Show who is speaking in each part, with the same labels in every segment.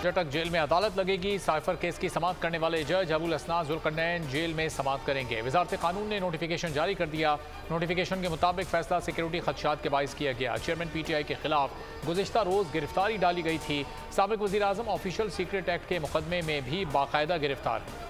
Speaker 1: जटक jail में अदालत लगेगी। साइफर केस की समाअत करने वाले जज अबुल असना जुल्करनैन जेल में समाअत करेंगे। वजारत कानून ने नोटिफिकेशन जारी कर दिया। नोटिफिकेशन के मुताबिक फैसला सिक्योरिटी खदशात के बाइस किया गया। चेयरमैन PTI के खिलाफ गुज़िश्ता रोज़ गिरफ्तारी डाली गई थी। साबिक वज़ीर आज़म ऑफिशियल सीक्रेट एक्ट के मुकदमे में भी बाकायदा गिरफ्तार है।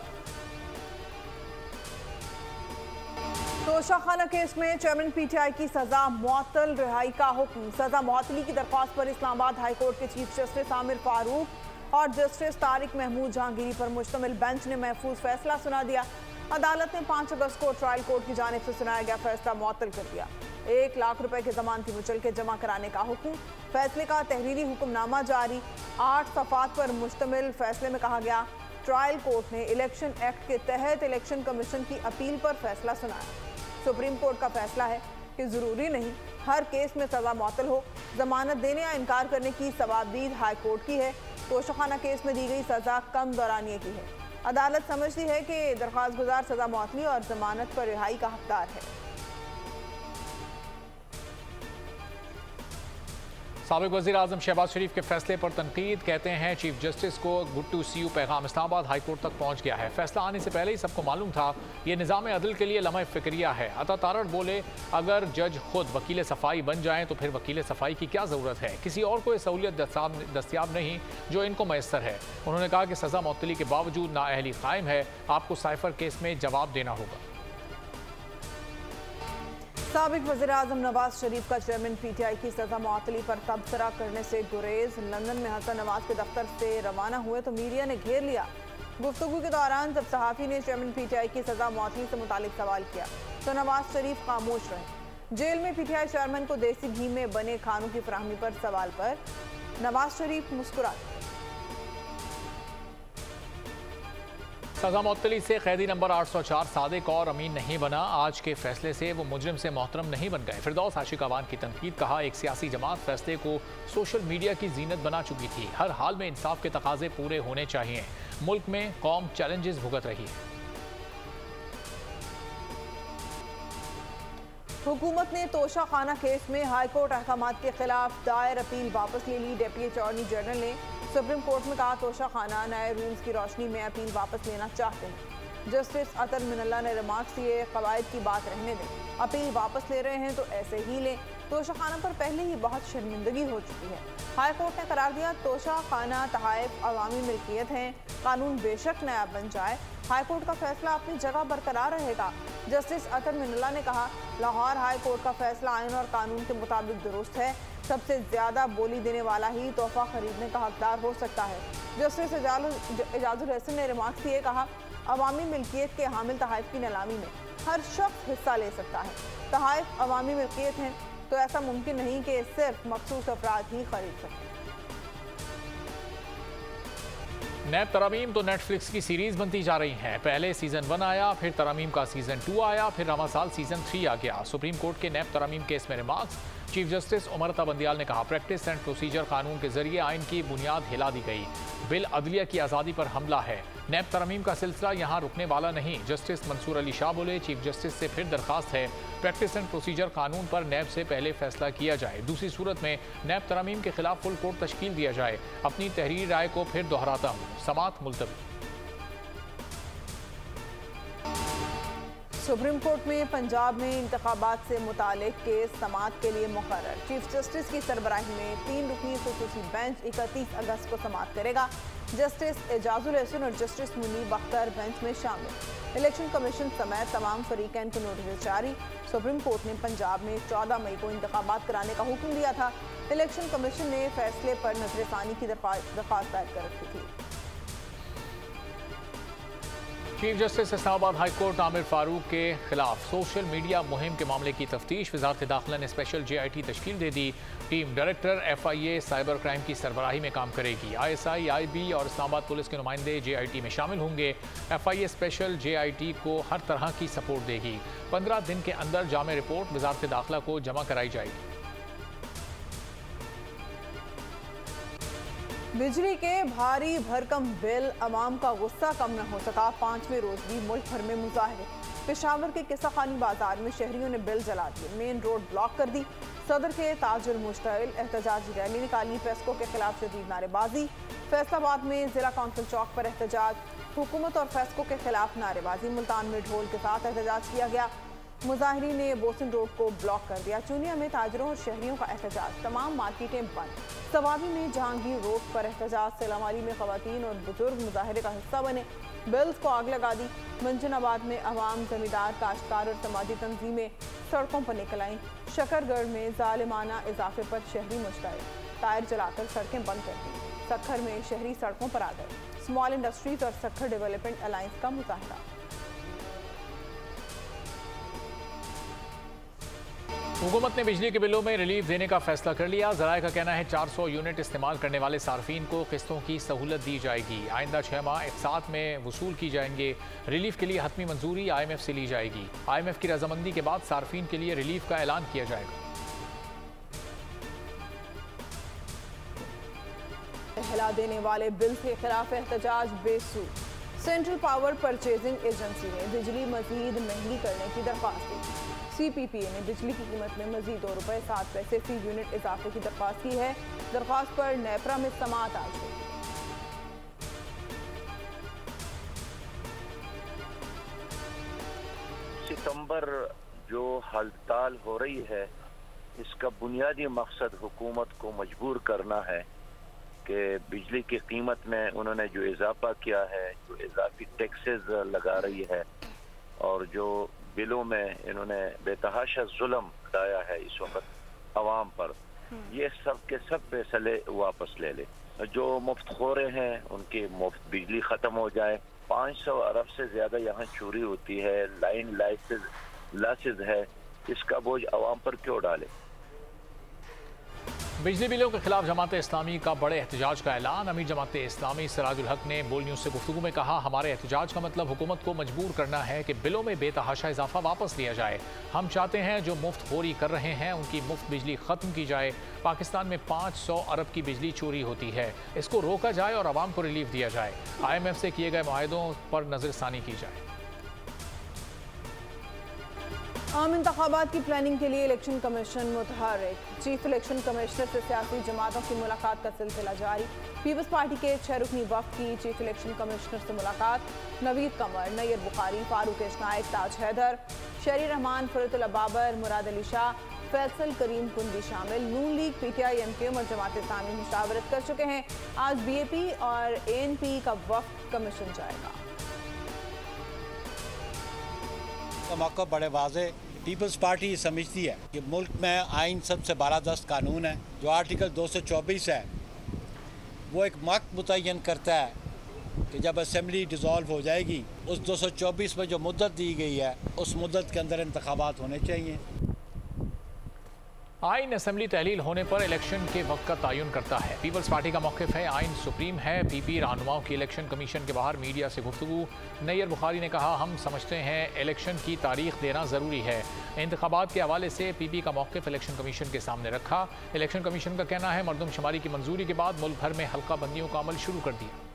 Speaker 2: तोशाखाना केस में चेयरमैन PTI की सजा मुअत्तल रिहाई का हुक्म। सजा मुअत्तली की दरख्वास्त पर इस्लामाबाद हाई कोर्ट के चीफ जस्टिस आमिर फारूक और जस्टिस तारिक महमूद जहांगीरी पर मुश्तमिल बेंच ने महफूज फैसला सुना दिया। अदालत ने 5 अगस्त को ट्रायल कोर्ट की जानिब से सुनाया गया फैसला मुअत्तल कर दिया। 1 लाख रुपए के जमानती मुचलके जमा कराने का हुक्म। फैसले का तहरीरी हुक्मनामा जारी। 8 सफ़ात पर मुश्तमिल फैसले में कहा गया, ट्रायल कोर्ट ने इलेक्शन एक्ट के तहत इलेक्शन कमीशन की अपील पर फैसला सुनाया। सुप्रीम कोर्ट का फैसला है कि जरूरी नहीं हर केस में सजा मुअत्तल हो। जमानत देने या इनकार करने की सवाबदीद हाई कोर्ट की है। तोशाखाना केस में दी गई सजा कम दौरानिये की है। अदालत समझती है कि दरख्वास्त गुजार सजा मुअत्तली और जमानत पर रिहाई का हकदार है।
Speaker 1: साबिक वज़ीर आज़म शहबाज शरीफ के फैसले पर तनकीद। कहते हैं चीफ जस्टिस को गुड टू सी यू पैगाम इस्लामाबाद हाई कोर्ट तक पहुंच गया है। फैसला आने से पहले ही सबको मालूम था। ये निज़ाम अदल के लिए लम्हा फ़िक्रिया है। अता तारड़ बोले, अगर जज खुद वकील सफ़ाई बन जाएं तो फिर वकील सफ़ाई की क्या ज़रूरत है। किसी और को ये सहूलियत दस्तियाब नहीं जो इनको मैसर है। उन्होंने कहा कि सज़ा मुअत्तली के बावजूद नाअहली कायम है। आपको साइफर केस में जवाब देना होगा।
Speaker 2: साबिक वज़ीर आज़म नवाज शरीफ का चेयरमैन PTI की सजा मुअत्तली पर तबसरा करने से गुरेज। लंदन में हसन नवाज के दफ्तर से रवाना हुए तो मीडिया ने घेर लिया। गुफ्तगू के दौरान जब सहाफ़ी ने चेयरमैन PTI की सजा मुअत्तली से मुतालिक सवाल किया तो नवाज शरीफ खामोश रहे। जेल में PTI चेयरमैन को देसी घी में बने खानों की फराहमी पर सवाल पर नवाज शरीफ मुस्कुराए।
Speaker 1: सजा मुअत्तली से कैदी नंबर 804 सादिक और अमीन नहीं बना। आज के फैसले से वो मुजरिम से मोहतरम नहीं बन गए। फिरदौस आशिक अवान की तनकीद। कहा, एक सियासी जमात फैसले को सोशल मीडिया की जीनत बना चुकी थी। हर हाल में इंसाफ के तकाजे पूरे होने चाहिए। मुल्क में कौम चैलेंजेस भुगत रही है।
Speaker 2: हुकूमत ने तोशाखाना केस में हाईकोर्ट अहकाम के खिलाफ दायर अपील वापस ले ली। डिप्टी अटॉर्नी जनरल ने सुप्रीम कोर्ट में कहा, तोशाखाना नए रूल्स की रोशनी में अपील वापस लेना चाहते हैं। जस्टिस अतर मिनल्ला ने रिमार्क्स दिए, कवायद की बात रहने दें। अपील वापस ले रहे हैं तो ऐसे ही लें। तोशाखाना पर पहले ही बहुत शर्मिंदगी हो चुकी है। हाई कोर्ट ने करार दिया, तोशाखाना तहाइफ अवामी मिल्कियत हैं। कानून बेशक नया बन जाए, हाई कोर्ट का फैसला अपनी जगह बरकरार रहेगा। जस्टिस अतर मिनल्ला ने कहा, लाहौर हाई कोर्ट का फैसला आइन और कानून के मुताबिक दुरुस्त है। सबसे ज्यादा बोली देने वाला ही तोहफा खरीदने का हकदार हो सकता है। जस्टिस एजाजुल हसन ने रिमार्क्स दिए, कहा, अवामी मिल्कियत के हामिल तहाइफ की नीलामी में हर शख्स हिस्सा ले सकता है। तहाइफ अवामी मिल्कियत हैं तो ऐसा मुमकिन नहीं कि सिर्फ मखसूस अफराद ही खरीद सकें।
Speaker 1: नैब तरमीम तो नेटफ्लिक्स की सीरीज बनती जा रही हैं। पहले सीजन 1 आया, फिर तरमीम का सीजन 2 आया, फिर रवा साल सीजन 3 आ गया। सुप्रीम कोर्ट के नैब तरमीम केस में remarks. Chief justice Umar Bandial ने कहा, प्रैक्टिस एंड प्रोसीजर कानून के जरिए आइन की बुनियाद हिला दी गई। बिल अदलिया की आज़ादी पर हमला है। नैब तरमीम का सिलसिला यहाँ रुकने वाला नहीं। जस्टिस मंसूर अली शाह बोले, चीफ जस्टिस से फिर दरखास्त है, प्रैक्टिस एंड प्रोसीजर कानून पर नैब से पहले फैसला किया जाए। दूसरी सूरत में नैब तरमीम के खिलाफ फुल कोर्ट तश्कील दिया जाए। अपनी तहरीरी राय को फिर दोहराता हूँ, समाअत मुलतवी।
Speaker 2: सुप्रीम कोर्ट में पंजाब में इंतखाबात से मुतालिक केस समाअत के लिए मुकर्रर। चीफ जस्टिस की सरबराही में 3 रुकनी खुसूसी बेंच 31 अगस्त को समाअत करेगा। जस्टिस एजाजुल हसन और जस्टिस मुनीब अख्तर बेंच में शामिल। इलेक्शन कमीशन समेत तमाम फरीकैन को नोटिस जारी। सुप्रीम कोर्ट ने पंजाब में 14 मई को इंतखाबात कराने का हुक्म दिया था। इलेक्शन कमीशन ने फैसले पर नजरसानी की दरख्वास्त दायर कर रखी थी।
Speaker 1: Chief justice Islamabad high court Aamir Farooq के खिलाफ सोशल मीडिया मुहिम के मामले की तफ्तीश। वजारत दाखिला ने स्पेशल JIT तश्कील दे दी। Team director FIA cyber crime की सरबराही में काम करेगी। ISI, IB और इस्लामाबाद पुलिस के नुमाइंदे JIT में शामिल होंगे। FIA स्पेशल JIT को हर तरह की सपोर्ट देगी। 15 दिन के अंदर जामे रिपोर्ट वजारत दाखिला को जमा कराई जाएगी।
Speaker 2: बिजली के भारी भरकम बिल, अवाम का गुस्सा कम न हो सका। 5वें रोज भी मुल्क भर में मुजाहरे। पेशावर के किस्सा खानी बाजार में शहरियों ने बिल जला दिए, मेन रोड ब्लॉक कर दी। सदर के ताजुल मुश्तइल एहतजाजी रैली निकाली, फेस्को के खिलाफ शदीद नारेबाजी। फैसलाबाद में जिला कौंसिल चौक पर एहतजाज, हुकूमत और फेस्को के खिलाफ नारेबाजी। मुल्तान में ढोल के साथ एहतजाज किया गया, मुजाहिरीन ने बोसन रोड को ब्लॉक कर दिया। चूनिया में ताजरों और शहरियों का एहतजाज, तमाम मार्केटें बंद। सवाबी में जहांगीर रोड पर एहतजाज, सलामाली में खवातीन और बुजुर्ग मुजाहरे का हिस्सा बने, बिल्स को आग लगा दी। मंजनाबाद में अवाम, जमींदार, काश्तकार और समाजी तंजीमें सड़कों पर निकल आईं। शकरगढ़ में जालिमाना इजाफे पर शहरी मुश्तइल, टायर जलाकर सड़कें बंद कर दी। सक्खर में शहरी सड़कों पर आ गए। स्मॉल इंडस्ट्रीज और सक्खर डेवलपमेंट अलायंस का मुजाहरा।
Speaker 1: हुकूमत ने बिजली के बिलों में रिलीफ देने का फैसला कर लिया। ज़राए का कहना है 400 यूनिट इस्तेमाल करने वाले सार्फिन को किस्तों की सहूलत दी जाएगी। आइंदा 6 माह एक साथ में वसूल की जाएंगे। रिलीफ के लिए हतमी मंजूरी IMF से ली जाएगी। IMF की रजामंदी के बाद सार्फिन के लिए रिलीफ का ऐलान किया जाएगा।
Speaker 2: हिला देने वाले बिल के खिलाफ एहतजाज बेसू। सेंट्रल पावर परचेजिंग एजेंसी ने बिजली मजीद महंगी करने की दरख्वास्त दी। CPPA ने बिजली की कीमत में मजीद ₹2.07 फी यूनिट इजाफे की दरख्वास्त की है। दरख्वास्त पर नेपरा में समाअत आज होगी।
Speaker 3: सितंबर जो हड़ताल हो रही है, इसका बुनियादी मकसद हुकूमत को मजबूर करना है कि बिजली की कीमत में उन्होंने जो इजाफा किया है, जो इजाफी टैक्सेस लगा रही है और जो बिलों में इन्होंने बेतहाशा जुल्म ढाया है इस वक्त अवाम पर, ये सब के सब फैसले वापस ले ले। जो मुफ्तखोरे हैं उनकी मुफ्त बिजली ख़त्म हो जाए। 500 अरब से ज़्यादा यहाँ चोरी होती है, लाइन लॉसेस है, इसका बोझ अवाम पर क्यों डाले।
Speaker 1: बिजली बिलों के खिलाफ जमात इस्लामी का बड़े एहतजाज का ऐलान। अमीर जमात इस्लामी सिराजुल हक ने बोल न्यूज़ से गुफ्तगू में कहा, हमारे एहतजाज का मतलब हुकूमत को मजबूर करना है कि बिलों में बेतहाशा इजाफा वापस लिया जाए। हम चाहते हैं जो मुफ्त खोरी कर रहे हैं उनकी मुफ्त बिजली ख़त्म की जाए। पाकिस्तान में 500 अरब की बिजली चोरी होती है, इसको रोका जाए और आवाम को रिलीफ दिया जाए। IMF से किए गए मुआहदों पर नजरसानी की जाए।
Speaker 2: आम इंतखाबात की प्लानिंग के लिए इलेक्शन कमीशन मुतहर्रिक। चीफ इलेक्शन कमिश्नर से सियासी जमातों की मुलाकात का सिलसिला जारी। पीपल्स पार्टी के 6 रुकनी वफ़द की चीफ इलेक्शन कमिश्नर से मुलाकात। नवीद कमर, नैयर बुखारी, फारूक नाइक, ताज हैदर, शरी रहमान, फरीदुल्ला बाबर, मुराद अली शाह, फैसल करीम कुंदी शामिल। नून लीग, PTI, MKM और जमात इस्लामी मुशावरत कर चुके हैं। आज BAP और ANP का वफ़द कमीशन जाएगा।
Speaker 4: मौका बड़े वाजे। पीपल्स पार्टी समझती है कि मुल्क में आइन सबसे बालादस्त कानून है। जो आर्टिकल 224 है वो एक वक्त मुतय्यन करता है कि जब असेंबली डिज़ोल्व हो जाएगी, उस 224 में जो मुद्दत दी गई है उस मुद्दत के अंदर इंतखाबात होने चाहिए।
Speaker 1: आइन असेंबली तहलील होने पर इलेक्शन के वक्त का तयन करता है। पीपल्स पार्टी का मौक़िफ़ है आइन सुप्रीम है। PP रहनुमाओं की इलेक्शन कमीशन के बाहर मीडिया से गुफ्तगू। नैयर बुखारी ने कहा, हम समझते हैं इलेक्शन की तारीख देना ज़रूरी है। इंतखाबात के हवाले से PP का मौक़िफ़ इलेक्शन कमीशन के सामने रखा। इलेक्शन कमीशन का कहना है मरदमशुमारी की मंजूरी के बाद मुल्क भर में हल्का बंदियों का अमल शुरू कर दिया।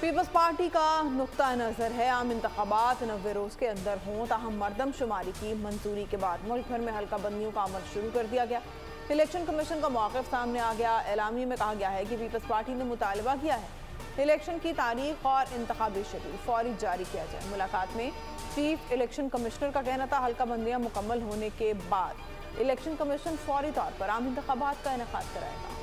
Speaker 2: पीपल्स पार्टी का नुक्ता नज़र है आम इंतखाबात 90 रोज़ के अंदर हों, ताहम मरदमशुमारी की मंजूरी के बाद मुल्क भर में हल्का बंदियों का अमल शुरू कर दिया गया। इलेक्शन कमीशन का मौक़िफ़ सामने आ गया। एलामिया में कहा गया है कि पीपल्स पार्टी ने मुतालबा किया है इलेक्शन की तारीख और इंतखाबी शेड्यूल फौरी जारी किया जाए। मुलाकात में चीफ इलेक्शन कमिश्नर का कहना था हल्का बंदियाँ मुकम्मल होने के बाद इलेक्शन कमीशन फौरी तौर पर आम इंतखाबात का इनेकाद कराएगा।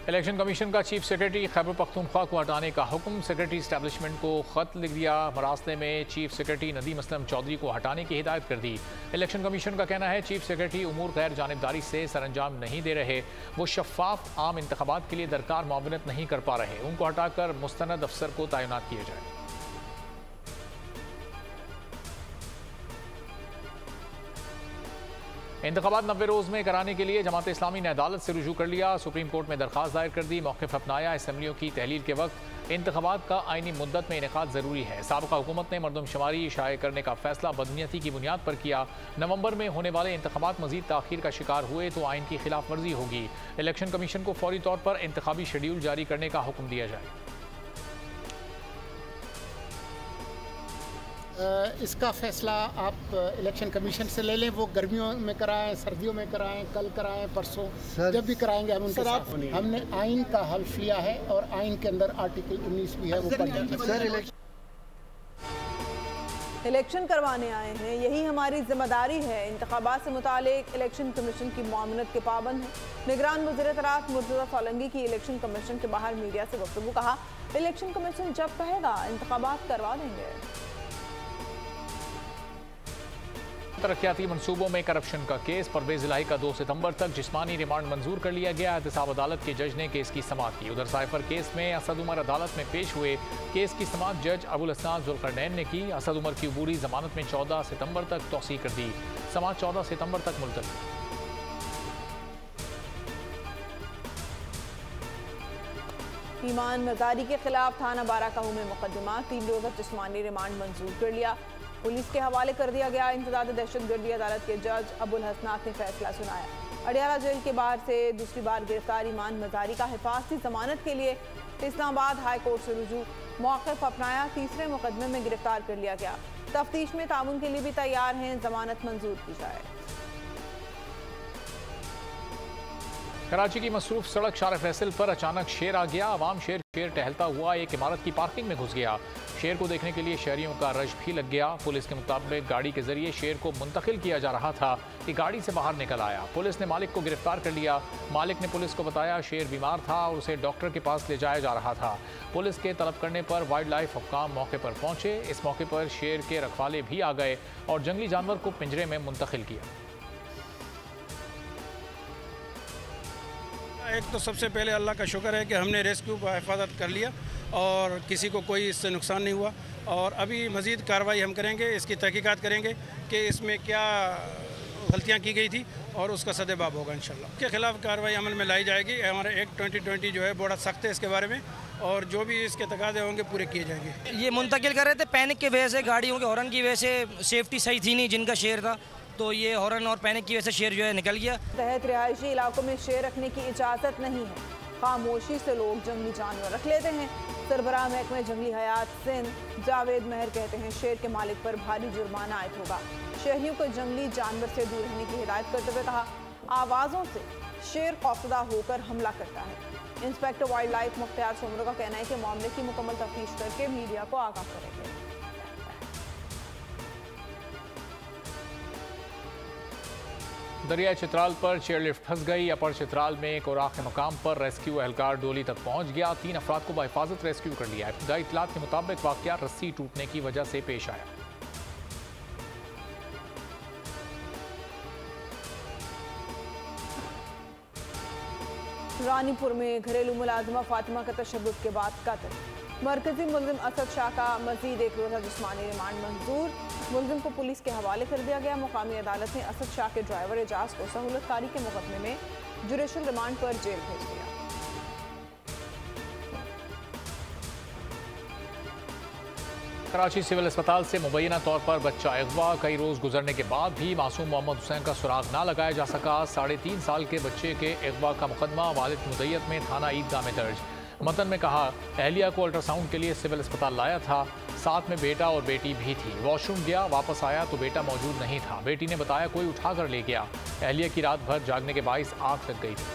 Speaker 1: इलेक्शन कमीशन का चीफ सेक्रेटरी खैबर पख्तूनख्वा को हटाने का हुक्म। सेक्रेटरी इस्टेब्लिशमेंट को खत लिख दिया। मरासले में चीफ सेक्रेटरी नदीम असलम चौधरी को हटाने की हिदायत कर दी। इलेक्शन कमीशन का कहना है चीफ सेक्रेटरी उमूर गैर जानिबदारी से सरअंजाम नहीं दे रहे, वो शफाफ आम इंतखाबात के लिए दरकार मुआवनत नहीं कर पा रहे, उनको हटाकर मुस्तनद अफसर को तैनात किया जाए। इंतखाबात 90 रोज़ में कराने के लिए जमात इस्लामी ने अदालत से रुजू कर लिया। सुप्रीम कोर्ट में दरख्वास्त दायर कर दी। मौक़िफ़ अपनाया, असम्बलियों की तहलील के वक्त इंतखाबात का आइनी मुद्दत में इनेकाद ज़रूरी है। साबिक़ा हुकूमत ने मरदमशुमारी शाये करने का फैसला बदनीयती की बुनियाद पर किया। नवंबर में होने वाले इंतखाबात मज़ीद ताख़ीर का शिकार हुए तो आइन की खिलाफ वर्जी होगी। इलेक्शन कमीशन को फौरी तौर पर इंतखाबी शेड्यूल जारी करने का हुक्म दिया जाए।
Speaker 5: इसका फैसला आप इलेक्शन कमीशन से ले लें, वो गर्मियों में कराएं, सर्दियों में कराएं, कल कराएं, परसों, जब भी कराएंगे हम उनके साथ। हमने आइन का हल्फ लिया है और आइन के अंदर आर्टिकल 19 भी है, वो पढ़ जाए।
Speaker 2: इलेक्शन करवाने आए हैं, यही हमारी जिम्मेदारी है। इंतखाबात से मुतालिक इलेक्शन कमीशन की मामूनत के पाबंद हैं। निगरान वज़ीर इत्तलात मुर्तज़ा सोलंकी की इलेक्शन कमीशन के बाहर मीडिया से गुफ्तगू। कहा, इलेक्शन कमीशन जब कहेगा इंतखाबात करवा देंगे।
Speaker 1: तरक्याती मंसूबों में करप्शन का केस। परवेज इलाही का 2 सितंबर तक जिस्मानी रिमांड मंजूर कर लिया गया। एहतसाब अदालत के जज ने केस की समाअत की। उधर साइफर केस में असद उमर अदालत में पेश हुए। केस की समाअत जज अबुल हसन जुल्करनैन ने की। असद उमर की अबूरी जमानत में 14 सितंबर तक तौसीह कर दी। समाअत 14 सितंबर तक मुलतवी।
Speaker 2: ईमान मजारी के खिलाफ थाना बाराकाहू में मुकदमा। 3 रोज़ा जिस्मानी रिमांड मंजूर कर लिया, पुलिस के हवाले कर दिया गया। इंसदाद दहशतगर्दी अदालत के जज अबुल हसनात ने फैसला सुनाया। अडियाला जेल के बाहर से दूसरी बार गिरफ्तार ईमान मजारी का हिफाजती जमानत के लिए इस्लामाबाद हाई कोर्ट से रुजू मौक़िफ़ अपनाया। तीसरे मुकदमे में गिरफ्तार कर लिया गया। तफ्तीश में ताउन के लिए भी तैयार हैं, जमानत मंजूर की जाए।
Speaker 1: कराची की मसरूफ सड़क शार फैसल पर अचानक शेर आ गया। अवाम शेर टहलता हुआ एक इमारत की पार्किंग में घुस गया। शेर को देखने के लिए शहरियों का रश भी लग गया। पुलिस के मुताबिक गाड़ी के जरिए शेर को मुंतकिल किया जा रहा था कि गाड़ी से बाहर निकल आया। पुलिस ने मालिक को गिरफ्तार कर लिया। मालिक ने पुलिस को बताया शेर बीमार था और उसे डॉक्टर के पास ले जाया जा रहा था। पुलिस के तलब करने पर वाइल्ड लाइफ हुक्काम मौके पर पहुंचे। इस मौके पर शेर के रखवाले भी आ गए और जंगली जानवर को पिंजरे में मुंतकिल किया।
Speaker 6: एक तो सबसे पहले अल्लाह का शुक्र है कि हमने रेस्क्यू का हिफाजत कर लिया और किसी को कोई इससे नुकसान नहीं हुआ। और अभी मज़ीद कार्रवाई हम करेंगे, इसकी तहकीकात करेंगे कि इसमें क्या गलतियां की गई थी और उसका सदेबाब होगा इंशाल्लाह। के खिलाफ कार्रवाई अमल में लाई जाएगी। हमारा एक्ट 2020 जो है बड़ा सख्त है इसके बारे में और जो भी इसके तकाज़े होंगे पूरे किए जाएंगे।
Speaker 7: ये मुंतकिल कर रहे थे, पैनिक की वजह से, गाड़ियों के हॉर्न की वजह से सेफ्टी सही थी नहीं जिनका शेर था, तो ये हॉर्न और पैनिक की वजह से शेर जो है निकल गया।
Speaker 2: तहत रिहायशी इलाकों में शेर रखने की इजाज़त नहीं है। खामोशी से लोग जंगली जानवर रख लेते हैं। सरबराह महकमे जंगली हयात सिंध जावेद महर कहते हैं शेर के मालिक पर भारी जुर्माना आयद होगा। शहरियों को जंगली जानवर से दूर रहने की हिदायत करते हुए कहा, आवाज़ों से शेर खौफजदा होकर हमला करता है। Inspector wild life Mukhtar Soomro का कहना है कि मामले की मुकम्मल तफ्तीश करके मीडिया को आगाह करेंगे।
Speaker 1: दरिया चित्राल पर चेयरलिफ्ट फंस गई। अपर चित्राल में एक औराख मकाम पर रेस्क्यू एहलकार डोली तक पहुंच गया। 3 अफराद को बाहिफाजत रेस्क्यू कर लिया। इब्तदाई इत्तलात के मुताबिक वाकया रस्सी टूटने की वजह से पेश आया।
Speaker 2: रानीपुर में घरेलू मुलाजिमा फातिमा का तशद्दुद के बाद कत्ल। मरकजी मुलजिम असद शाह का मजीद 1 रोज़ा जिस्मानी रिमांड मंजूर। मुलजिम को पुलिस के हवाले कर दिया गया। मुकामी अदालत ने असद शाह के ड्राइवर एजाज को सहूलतकारी के मुकदमे में जुडिशल रिमांड पर जेल भेज दिया।
Speaker 1: कराची सिविल अस्पताल से मुबैना तौर पर बच्चा अगवा। कई रोज़ गुजरने के बाद भी मासूम मोहम्मद हुसैन का सुराग ना लगाया जा सका। 3.5 साल के बच्चे के अगवा का मुकदमा वालिद की मुद्दत में थाना ईदगाह में दर्ज। मतन में कहा, अहलिया को अल्ट्रासाउंड के लिए सिविल अस्पताल लाया था, साथ में बेटा और बेटी भी थी। वॉशरूम गया, वापस आया तो बेटा मौजूद नहीं था। बेटी ने बताया कोई उठा कर ले गया। अहलिया की रात भर जागने के बाइस आँख लग गई थी।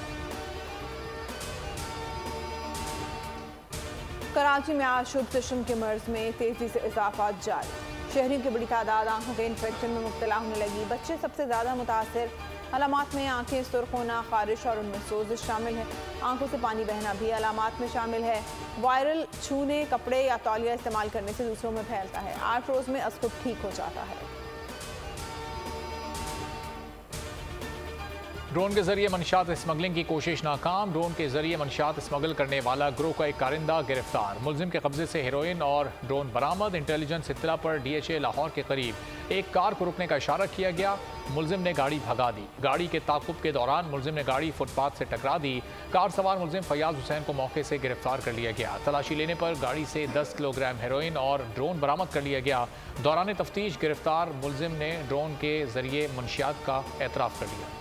Speaker 2: कराची में आज शुभ किस्म के मर्ज में तेजी से इजाफा जारी। शहरियों की बड़ी तादाद आंखों के इन्फेक्शन में मुब्तला होने लगी। बच्चे सबसे ज़्यादा मुतासर। अलामात में आंखें सुर्ख होना, खारिश और उनमें सोजिश शामिल है। आंखों से पानी बहना भी अलामात में शामिल है। वायरल छूने, कपड़े या तौलिया इस्तेमाल करने से दूसरों में फैलता है। 8 रोज़ में अस्कुब ठीक हो जाता है।
Speaker 1: ड्रोन के जरिए मंशियात स्मगलिंग की कोशिश नाकाम। ड्रोन के जरिए मंशियात स्मगल करने वाला ग्रोह का एक कारिंदा गिरफ्तार। मुलजिम के कब्जे से हेरोइन और ड्रोन बरामद। इंटेलिजेंस इत्तला पर DHA लाहौर के करीब एक कार को रुकने का इशारा किया गया। मुलजिम ने गाड़ी भगा दी। गाड़ी के ताकुब के दौरान मुलजिम ने गाड़ी फुटपाथ से टकरा दी। कार सवार मुलजिम फयाज हुसैन को मौके से गिरफ्तार कर लिया गया। तलाशी लेने पर गाड़ी से 10 किलोग्राम हेरोइन और ड्रोन बरामद कर लिया गया। दौरान तफ्तीश गिरफ्तार मुलजिम ने ड्रोन के जरिए मंशियात का एतराफ़ कर लिया।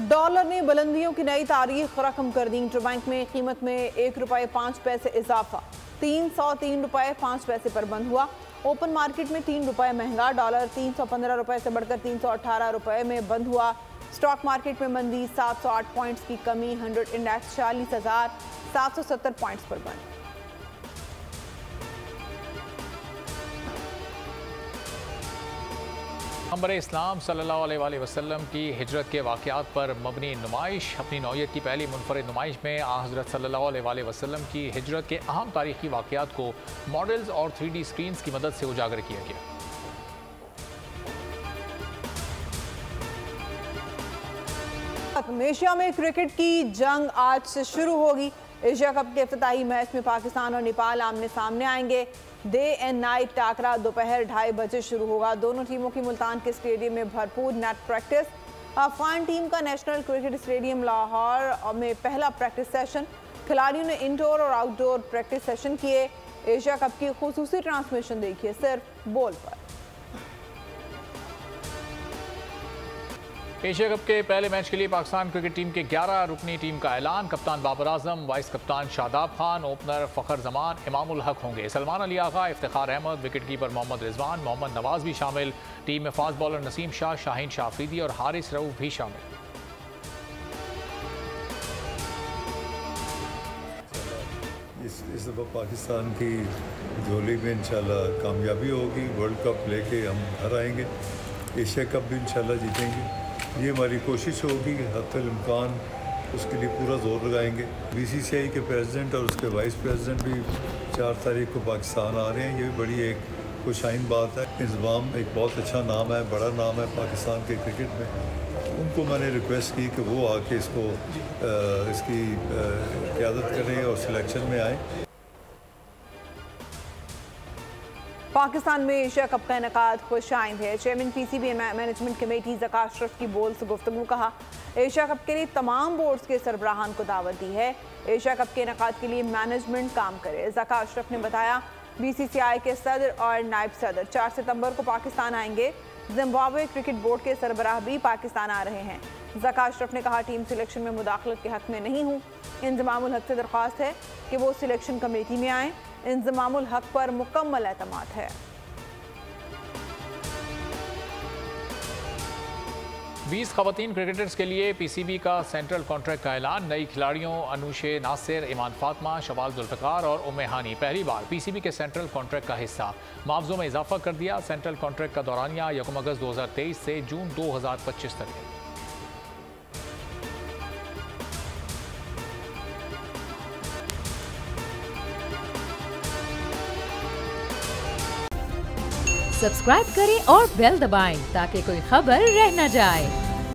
Speaker 2: डॉलर ने बुलंदियों की नई तारीख रकम कर दी। इंटरबैंक में कीमत में ₹1.05 इजाफा, 303 रुपए 5 पैसे पर बंद हुआ। ओपन मार्केट में 3 रुपए महंगा, डॉलर 315 रुपए से बढ़कर 318 रुपए में बंद हुआ। स्टॉक मार्केट में मंदी, 708 पॉइंट्स की कमी, 100 इंडेक्स 40,770 पॉइंट्स पर बंद।
Speaker 1: पैगंबर इस्लाम सल्लल्लाहु अलैहि वसल्लम की हिजरत के वाक़यात पर मबनी नुमाइश। अपनी नौयत की पहली मुनफरिद नुमाइश में हज़रत सल्लल्लाहु अलैहि वसल्लम की हिजरत के अहम तारीखी वाक़यात को मॉडल्स और 3D स्क्रीन्स की मदद से उजागर किया गया।
Speaker 2: एशिया में क्रिकेट की जंग आज से शुरू होगी। एशिया कप के इफ्तिताही मैच में पाकिस्तान और नेपाल आमने सामने आएंगे। डे एंड नाइट टाकरा दोपहर 2:30 बजे शुरू होगा। दोनों टीमों की मुल्तान के स्टेडियम में भरपूर नेट प्रैक्टिस। अफगान टीम का नेशनल क्रिकेट स्टेडियम लाहौर में पहला प्रैक्टिस सेशन। खिलाड़ियों ने इंडोर और आउटडोर प्रैक्टिस सेशन किए। एशिया कप की खुसूसी ट्रांसमिशन देखिए सिर्फ बोल पर।
Speaker 1: एशिया कप के पहले मैच के लिए पाकिस्तान क्रिकेट टीम के 11 रुकनी टीम का ऐलान। कप्तान बाबर आजम, वाइस कप्तान शादाब खान, ओपनर फ़खर जमान, इमामुल हक होंगे। सलमान अली आगा, इफ्तिखार अहमद, विकेट कीपर मोहम्मद रिजवान, मोहम्मद नवाज भी शामिल। टीम में फास्ट बॉलर नसीम शाह, शाहीन शाह अफरीदी और हारिस रऊफ भी शामिल।
Speaker 8: इस दफ़ा पाकिस्तान की झोली में इंशाल्लाह कामयाबी होगी। वर्ल्ड कप लेके हम घर आएंगे। एशिया कप भी इंशाल्लाह जीतेंगे। ये हमारी कोशिश होगी कि हत्तल इम्कान उसके लिए पूरा जोर लगाएंगे। BCCI के प्रेसिडेंट और उसके वाइस प्रेसिडेंट भी 4 तारीख को पाकिस्तान आ रहे हैं। ये भी बड़ी एक खुशाइन बात है। इंतज़ाम एक बहुत अच्छा नाम है, बड़ा नाम है पाकिस्तान के क्रिकेट में। उनको मैंने रिक्वेस्ट की कि वो आके इसकी क़यादत करें और सिलेक्शन में आए।
Speaker 2: पाकिस्तान में एशिया कप का इनेकाद खुशाइंद है। Chairman PCB management committee Zaka Ashraf की बोल से गुफ्तगू। कहा, एशिया कप के लिए तमाम बोर्ड्स के सरबराहान को दावत दी है। एशिया कप के इनेकाद के लिए मैनेजमेंट काम करे। ज़का अशरफ ने बताया, BCCI के सदर और नायब सदर 4 सितंबर को पाकिस्तान आएंगे। जिम्बाब्वे क्रिकेट बोर्ड के सरबराह भी पाकिस्तान आ रहे हैं। ज़का अशरफ ने कहा, टीम सिलेक्शन में मुदाखलत के हक में नहीं हूँ। इंज़मामुल हक से दरख्वास्त है कि वो सिलेक्शन कमेटी में आएँ। इंज़मामुल हक पर मुकम्मल एतमाद है।
Speaker 1: 20 ख़वातीन क्रिकेटर्स के लिए PCB का सेंट्रल कॉन्ट्रैक्ट का ऐलान। नई खिलाड़ियों अनुशे नासिर, ईमान फातिमा, शवाल जुल्फ़िकार और उम्मे हानी पहली बार PCB के सेंट्रल कॉन्ट्रैक्ट का हिस्सा। मुआवज़ों में इजाफा कर दिया। सेंट्रल कॉन्ट्रैक्ट का दौरानिया 1 अगस्त 2023 से जून 2025 तक है।
Speaker 9: सब्सक्राइब करें और बेल दबाएं ताकि कोई खबर रह न जाए।